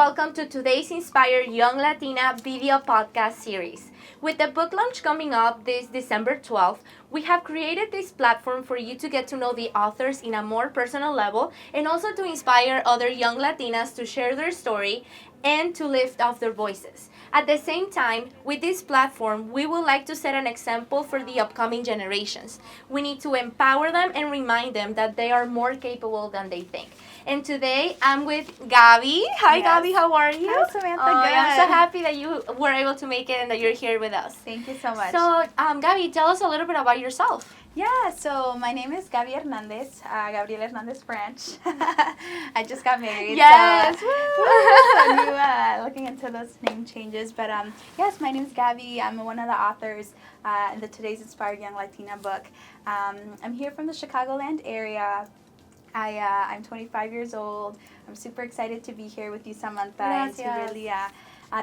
welcome to today's Inspired Young Latina video podcast series. With the book launch coming up this December 12th, we have created this platform for you to get to know the authors in a more personal level and also to inspire other young Latinas to share their story and to lift up their voices. At the same time, with this platform, we would like to set an example for the upcoming generations. We need to empower them and remind them that they are more capable than they think. And today, I'm with Gaby. Hi, Gaby. How are you? Hi, Samantha. Good. I'm so happy that you were able to make it and that you're here with us. Thank you so much. So, Gaby, tell us a little bit about yourself. Yeah, so my name is Gaby Hernandez, Gabriel Hernandez branch. I just got married. Yes. So looking into those name changes. But yes, my name is Gaby. I'm one of the authors in today's Inspired Young Latina book. I'm here from the Chicagoland area. I'm 25 years old. I'm super excited to be here with you, Samantha, and to really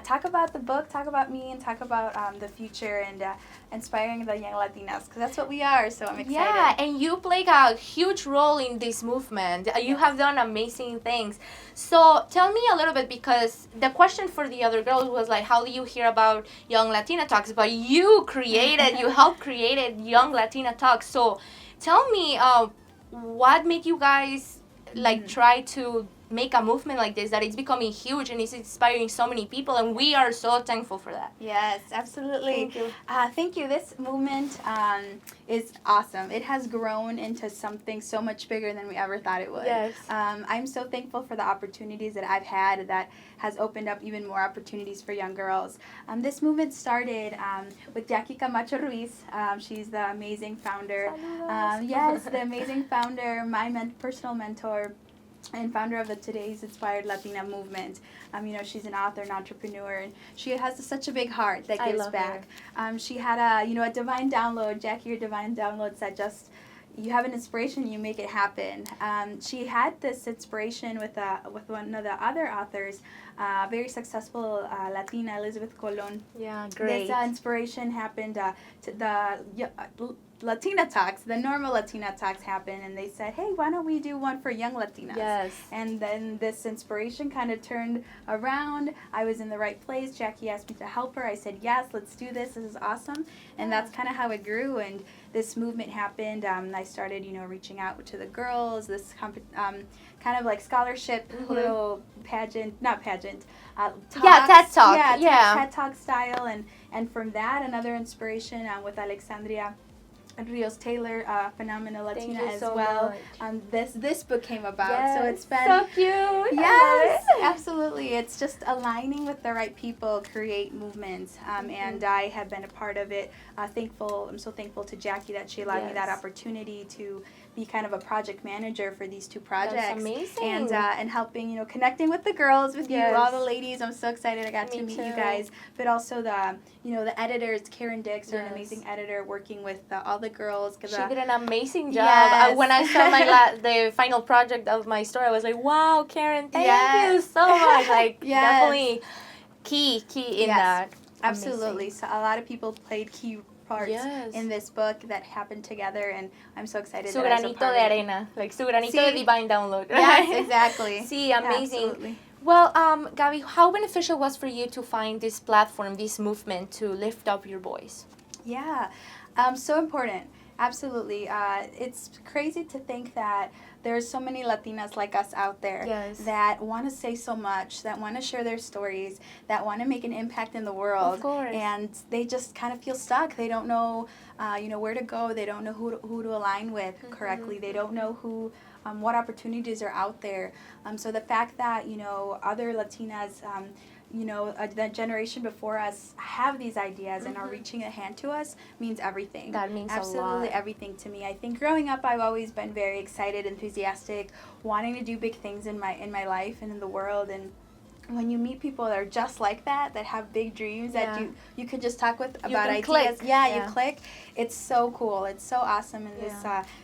talk about the book, talk about me, and talk about the future and inspiring the young Latinas, because that's what we are, so I'm excited. Yeah, and you played a huge role in this movement. You have done amazing things. So tell me a little bit, because the question for the other girls was like, how do you hear about Young Latina Talks? But you helped create Young Latina Talks. So tell me, what made you guys try to make a movement like this, that it's becoming huge and it's inspiring so many people, and we are so thankful for that. Yes, absolutely. Thank you. Thank you. This movement is awesome. It has grown into something so much bigger than we ever thought it would. Yes. I'm so thankful for the opportunities that I've had that has opened up even more opportunities for young girls. This movement started with Jackie Camacho Ruiz. She's the amazing founder. Yes, the amazing founder, my personal mentor, and founder of today's Inspired Latina movement. She's an author, an entrepreneur, and she has such a big heart that gives back. She had a divine download. Jackie, your divine downloads that just, you have an inspiration, you make it happen. She had this inspiration with one of the other authors, very successful Latina, Elizabeth Colon. Yeah, great. This inspiration happened to the Latina Talks, the normal Latina Talks happened, and they said, hey, why don't we do one for young Latinas? Yes. And then this inspiration kind of turned around. I was in the right place. Jackie asked me to help her. I said, yes, let's do this. This is awesome. And that's kind of how it grew, and this movement happened. I started, reaching out to the girls, this kind of like scholarship, little TED Talk. TED Talk style. And from that, another inspiration with Alexandria Rios Taylor, phenomenal Latina as well. This book came about, yes, so it's been so cute. Yes, absolutely. It's just aligning with the right people, create movements, and I have been a part of it. I'm so thankful to Jackie that she allowed me that opportunity to be kind of a project manager for these two projects. That's amazing. And helping, connecting with the girls, with you, all the ladies. I'm so excited I got to meet you guys. But also the editors, Karen Dix, are an amazing editor, working with all the girls. She did an amazing job. Yes. When I saw the final project of my story, I was like, wow, Karen, thank you so much. Definitely key in that. Absolutely. So a lot of people played key parts in this book that happened together, and I'm so excited. Su granito de arena, su granito de divine download. Yes, exactly. See, amazing. Absolutely. Well, Gaby, how beneficial was for you to find this platform, this movement, to lift up your voice? Yeah, so important. Absolutely. It's crazy to think that there's so many Latinas like us out there that want to say so much, that want to share their stories, that want to make an impact in the world. Of course. And they just kind of feel stuck. They don't know, where to go. They don't know who to align with correctly. They don't know what opportunities are out there. So the fact that, other Latinas, the generation before us have these ideas and are reaching a hand to us means everything. That means absolutely everything to me. I think growing up, I've always been very excited, enthusiastic, wanting to do big things in my life and in the world. And when you meet people that are just like that have big dreams, that you could just talk with about ideas. Click. You click. It's so cool. It's so awesome, and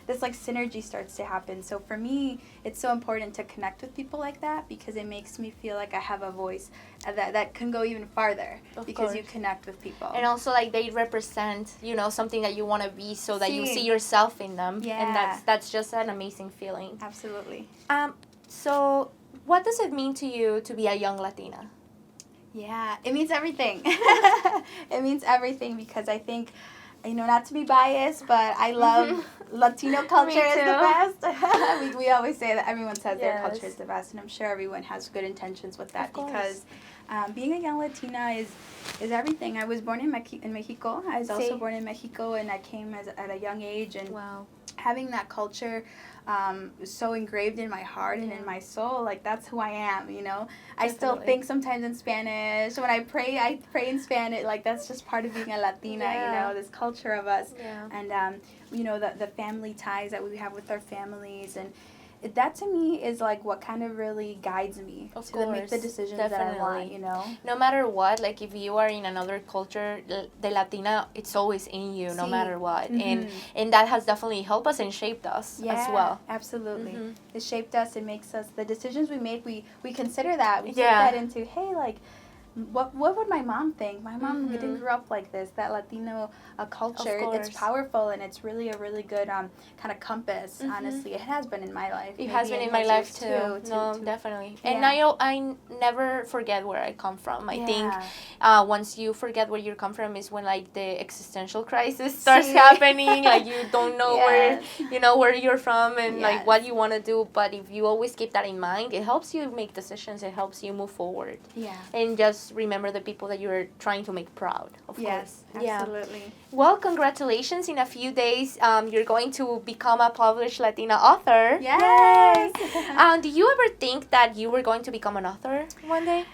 this synergy starts to happen. So for me, it's so important to connect with people like that, because it makes me feel like I have a voice that can go even farther, because you connect with people. And also, they represent, something that you want to be, so that you see yourself in them. Yeah. And that's just an amazing feeling. Absolutely. So What does it mean to you to be a young Latina? Yeah, it means everything. It means everything because I think, not to be biased, but I love Latino culture is the best. we always say that everyone says their culture is the best, and I'm sure everyone has good intentions with that because being a young Latina is everything. I was born in Mexico. I was also born in Mexico, and I came at a young age, and having that culture so engraved in my heart and in my soul, like that's who I am, I still think sometimes in Spanish. When I pray in Spanish, like that's just part of being a Latina, this culture of us. And the family ties that we have with our families, and that to me is like what kind of really guides me to make the decisions that I want, No matter what, like if you are in another culture, the Latina, it's always in you, no matter what. And that has definitely helped us and shaped us as well. Absolutely. It shaped us. It makes us, the decisions we make, we consider that. We take that into, hey, like, what would my mom think? My mom didn't grow up like this. That Latino culture, it's powerful, and it's really a really good kind of compass. Honestly, it has been in my life. It has been in my life too. Definitely. And I never forget where I come from. I think once you forget where you come from is when like the existential crisis starts happening. Like you don't know where you're from and like what you want to do. But if you always keep that in mind, it helps you make decisions. It helps you move forward. And just remember the people that you're trying to make proud, of course. Absolutely. Well, congratulations. In a few days, you're going to become a published Latina author. Yes! Do you ever think that you were going to become an author one day?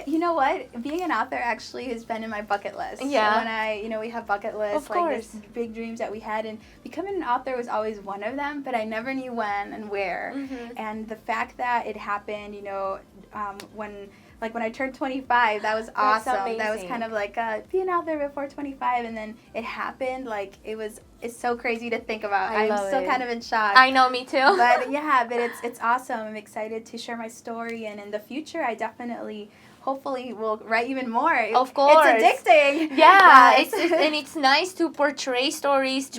You know what? Being an author actually has been in my bucket list. Yeah. When we have bucket lists, like these big dreams that we had, and becoming an author was always one of them, but I never knew when and where. And the fact that it happened, when I turned 25, that was awesome. That was kind of like being out there before 25, and then it happened. Like it's so crazy to think about. I'm still kind of in shock. I know, me too. But it's awesome. I'm excited to share my story, and in the future, I definitely, hopefully, will write even more. Of course, it's addicting. Yeah, it's nice to portray stories.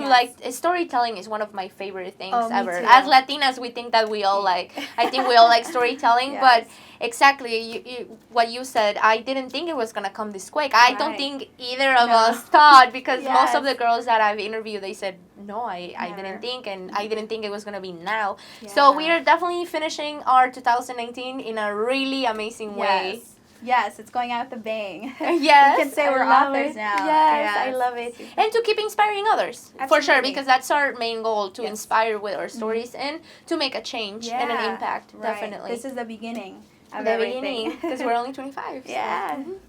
Storytelling is one of my favorite things ever. As Latinas, we think that we all like. I think we all like storytelling, but. Exactly, what you said. I didn't think it was gonna come this quick. I don't think either of us thought, because most of the girls that I've interviewed, they said, no, I didn't think, and I didn't think it was gonna be now. So we are definitely finishing our 2019 in a really amazing way. Yes, it's going out with a bang. Yes, we can say we're authors now. Yes, I love it. And to keep inspiring others, for sure, because that's our main goal, to inspire with our stories and to make a change and an impact, definitely. This is the beginning. Because we're only 25. So.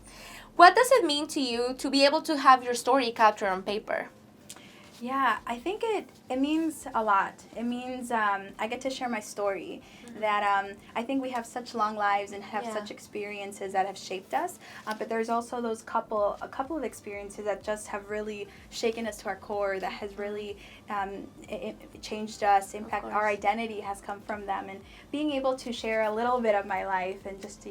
What does it mean to you to be able to have your story captured on paper? Yeah, I think it means a lot. It means I get to share my story. That I think we have such long lives and have such experiences that have shaped us. But there's also a couple of experiences that just have really shaken us to our core. That has really changed us. Our identity has come from them. And being able to share a little bit of my life and just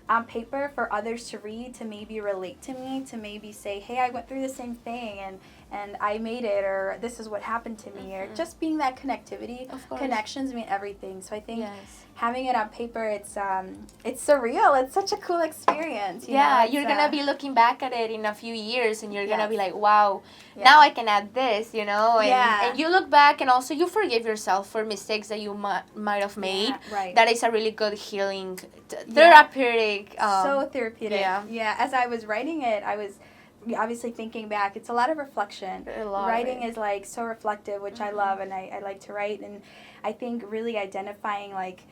on paper for others to read, to maybe relate to me, to maybe say, hey, I went through the same thing and I made it, or this is what happened to me, or just being that connectivity. Connections mean everything. So I think having it on paper, it's surreal. It's such a cool experience. You're gonna be looking back at it in a few years, and you're gonna be like, wow, now I can add this, and you look back, and also you forgive yourself for mistakes that you might have made. That is a really good healing, therapeutic. So therapeutic. As I was writing it, I was obviously thinking back. It's a lot of reflection. Writing is like so reflective, which I love, and I like to write, and I think really identifying like,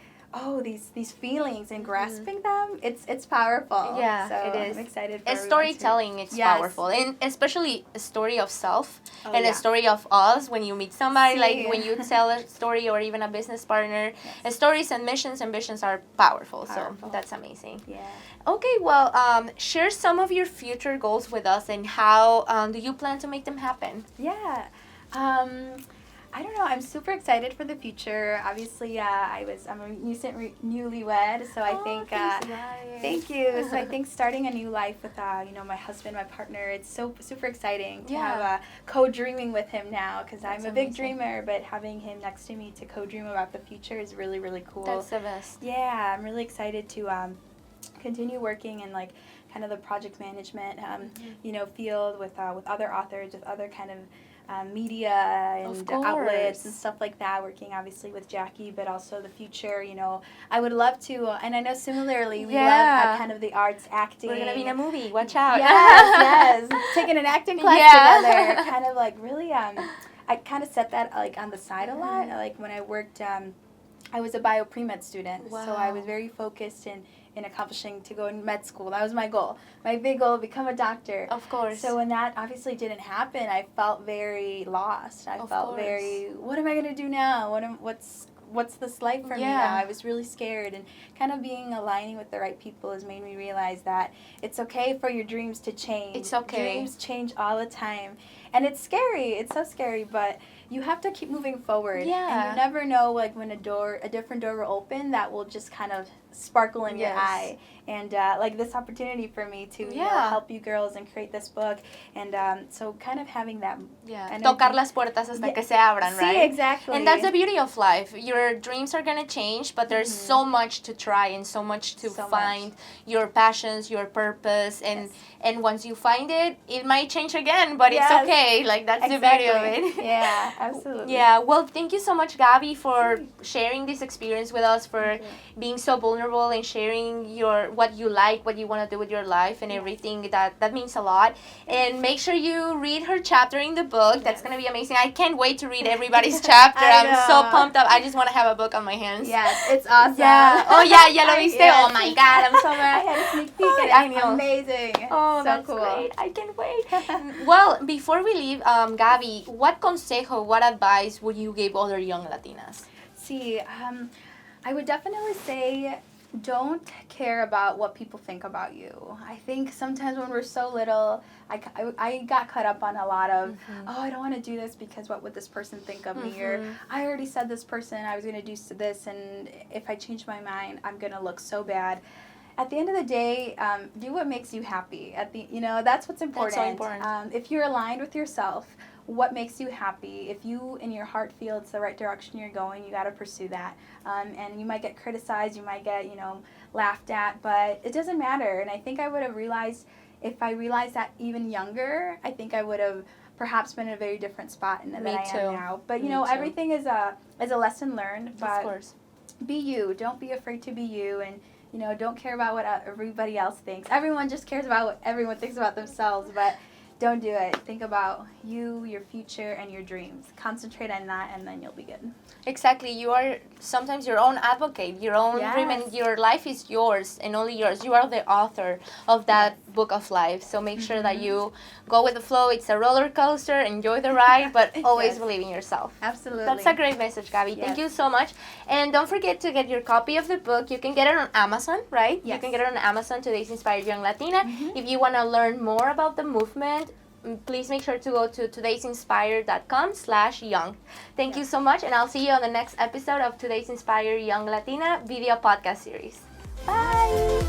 these feelings and grasping them, it's powerful. So it is. I'm excited for storytelling. It's powerful, and especially a story of self and a story of us. When you meet somebody, like when you tell a story, or even a business partner, stories and missions are powerful. So that's amazing. Okay, well, share some of your future goals with us, and how do you plan to make them happen? I don't know. I'm super excited for the future. Obviously, I'm a recent newlywed, so I think. Thank you. So I think starting a new life with my husband, my partner, it's so super exciting to have co-dreaming with him now, because I'm a big dreamer, but having him next to me to co-dream about the future is really, really cool. That's the best. Yeah, I'm really excited to continue working in like kind of the project management field with other authors, with other kind of media and outlets and stuff like that, working obviously with Jackie, but also the future, I would love to, and I know similarly we love kind of the arts, acting. We're going to be in a movie, watch out. Yes, taking an acting class together, kind of like really, I kind of set that like on the side a lot, like when I worked, I was a bio pre-med student, so I was very focused in accomplishing to go in med school. That was my goal. My big goal, become a doctor. Of course. So when that obviously didn't happen, I felt very lost. I felt very, what am I going to do now? What's this life for me now? I was really scared, and kind of aligning with the right people has made me realize that it's okay for your dreams to change. It's okay. Dreams change all the time. And it's scary. It's so scary, but you have to keep moving forward. Yeah. And you never know, like, when a different door will open that will just kind of sparkle in your eye. And like this opportunity for me to help you girls and create this book. And so kind of having that. Tocar las puertas hasta que se abran, right? Sí, exactly. And that's the beauty of life. Your dreams are going to change, but there's so much to try and so much to find your passions, your purpose. And once you find it, it might change again, but it's okay. Like, that's the beauty of it. Yeah, absolutely. Yeah, well, thank you so much, Gaby, for sharing this experience with us, for being so vulnerable and sharing what you like, what you want to do with your life and everything. That means a lot. And make sure you read her chapter in the book. That's going to be amazing. I can't wait to read everybody's chapter. I'm so pumped up. I just want to have a book on my hands. Yes, it's awesome. Yeah. Oh, yeah, ya lo viste. Oh, my God, I'm so I had a sneak peek and it's amazing. Oh, so that's cool. Great. I can't wait. Well, before we leave, Gaby, what consejo, what advice would you give other young Latinas? See, I would definitely say don't care about what people think about you. I think sometimes when we're so little, I got caught up on a lot of, I don't want to do this because what would this person think of me? Or I already said this person I was going to do this, and if I change my mind, I'm going to look so bad. At the end of the day, do what makes you happy. That's what's important. That's so important. If you're aligned with yourself, what makes you happy? If you in your heart feel it's the right direction you're going, you got to pursue that. And you might get criticized, you might get laughed at, but it doesn't matter. And I think I would have realized, if I realized that even younger, I think I would have perhaps been in a very different spot than I am now. But everything is a lesson learned. But of course. Be you. Don't be afraid to be you, and don't care about what everybody else thinks. Everyone just cares about what everyone thinks about themselves, but don't do it. Think about you, your future, and your dreams. Concentrate on that, and then you'll be good. Exactly. You are sometimes your own advocate, your own dream, and your life is yours and only yours. You are the author of that book of life. So make sure that you go with the flow. It's a roller coaster. Enjoy the ride, but always believe in yourself. Absolutely. That's a great message, Gaby. Thank you so much. And don't forget to get your copy of the book. You can get it on Amazon, right? Yes. You can get it on Amazon, Today's Inspired Young Latina. If you want to learn more about the movement, please make sure to go to today'sinspired.com/young. Thank you so much, and I'll see you on the next episode of Today's Inspired Young Latina video podcast series. Bye!